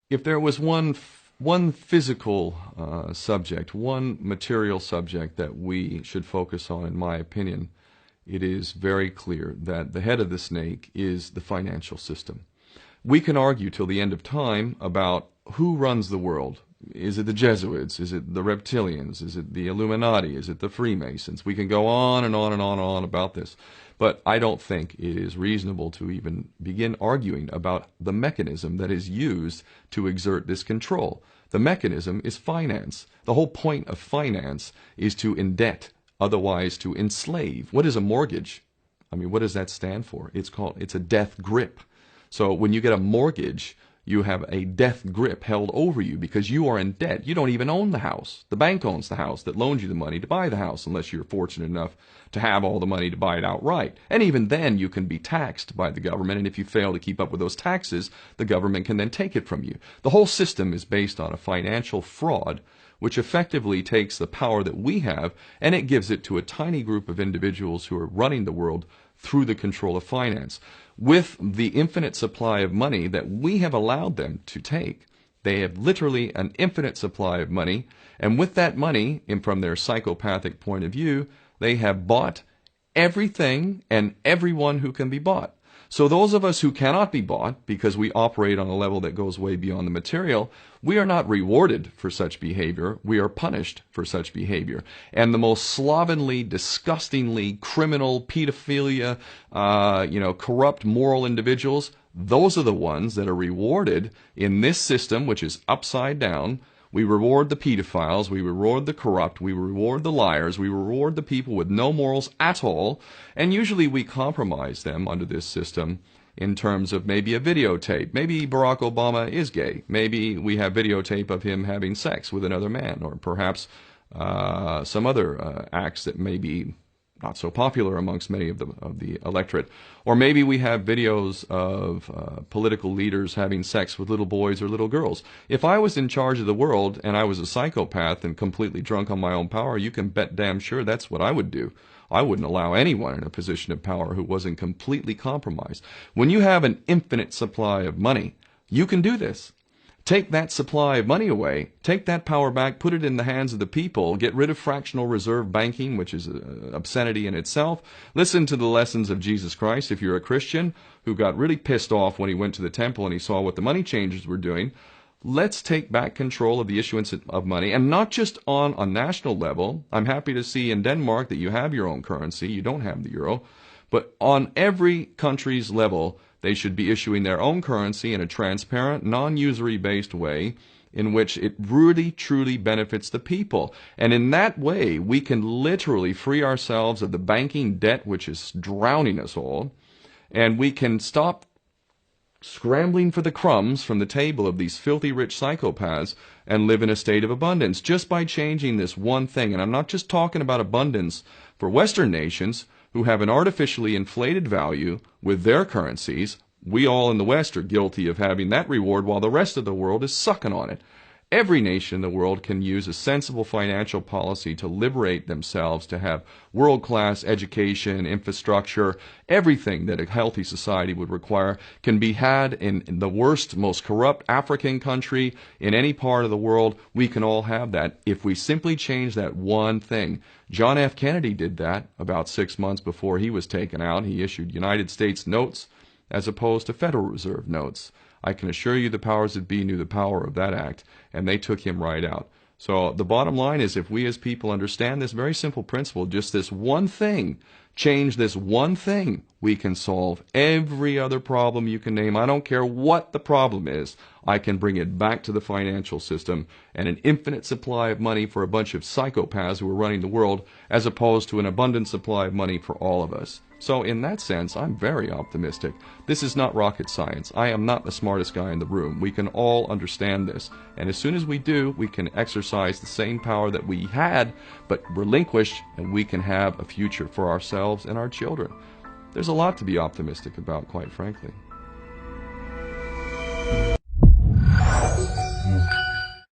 If there was one physical subject, one material subject that we should focus on, in my opinion, it is very clear that the head of the snake is the financial system. We can argue till the end of time about who runs the world. Is it the Jesuits? Is it the reptilians? Is it the Illuminati? Is it the Freemasons? We can go on and on and on and on about this. But I don't think it is reasonable to even begin arguing about the mechanism that is used to exert this control. The mechanism is finance. The whole point of finance is to indebt, otherwise to enslave. What is a mortgage? I mean, what does that stand for? It's a death grip. So when you get a mortgage, you have a death grip held over you because you are in debt. You don't even own the house. The bank owns the house that loans you the money to buy the house, unless you're fortunate enough to have all the money to buy it outright. And even then, you can be taxed by the government, and if you fail to keep up with those taxes, the government can then take it from you. The whole system is based on a financial fraud, which effectively takes the power that we have, and it gives it to a tiny group of individuals who are running the world through the control of finance. With the infinite supply of money that we have allowed them to take, they have literally an infinite supply of money, and with that money, and from their psychopathic point of view, they have bought everything and everyone who can be bought. So those of us who cannot be bought, because we operate on a level that goes way beyond the material, we are not rewarded for such behavior. We are punished for such behavior. And the most slovenly, disgustingly criminal, pedophilia, corrupt moral individuals, those are the ones that are rewarded in this system, which is upside down. We reward the pedophiles, we reward the corrupt, we reward the liars, we reward the people with no morals at all, and usually we compromise them under this system in terms of maybe a videotape. Maybe Barack Obama is gay. Maybe we have videotape of him having sex with another man, or perhaps some other acts that may be not so popular amongst many of the electorate. Or maybe we have videos of political leaders having sex with little boys or little girls. If I was in charge of the world and I was a psychopath and completely drunk on my own power, you can bet damn sure that's what I would do. I wouldn't allow anyone in a position of power who wasn't completely compromised. When you have an infinite supply of money, you can do this. Take that supply of money away, take that power back, put it in the hands of the people, get rid of fractional reserve banking, which is an obscenity in itself. Listen to the lessons of Jesus Christ if you're a Christian who got really pissed off when he went to the temple and he saw what the money changers were doing. Let's take back control of the issuance of money, and not just on a national level. I'm happy to see in Denmark that you have your own currency, you don't have the euro, but on every country's level, they should be issuing their own currency in a transparent, non-usury based way in which it really, truly benefits the people. And in that way, we can literally free ourselves of the banking debt which is drowning us all, and we can stop scrambling for the crumbs from the table of these filthy rich psychopaths and live in a state of abundance just by changing this one thing. And I'm not just talking about abundance for Western nations who have an artificially inflated value with their currencies. We all in the West are guilty of having that reward while the rest of the world is sucking on it. Every nation in the world can use a sensible financial policy to liberate themselves, to have world-class education, infrastructure. Everything that a healthy society would require can be had in the worst, most corrupt African country, in any part of the world. We can all have that if we simply change that one thing. John F. Kennedy did that about 6 months before he was taken out. He issued United States notes as opposed to Federal Reserve notes. I can assure you the powers that be knew the power of that act, and they took him right out. So the bottom line is, if we as people understand this very simple principle, just this one thing, change this one thing, we can solve every other problem you can name. I don't care what the problem is. I can bring it back to the financial system and an infinite supply of money for a bunch of psychopaths who are running the world, as opposed to an abundant supply of money for all of us. So in that sense, I'm very optimistic. This is not rocket science. I am not the smartest guy in the room. We can all understand this. And as soon as we do, we can exercise the same power that we had, but relinquished, and we can have a future for ourselves and our children. There's a lot to be optimistic about, quite frankly.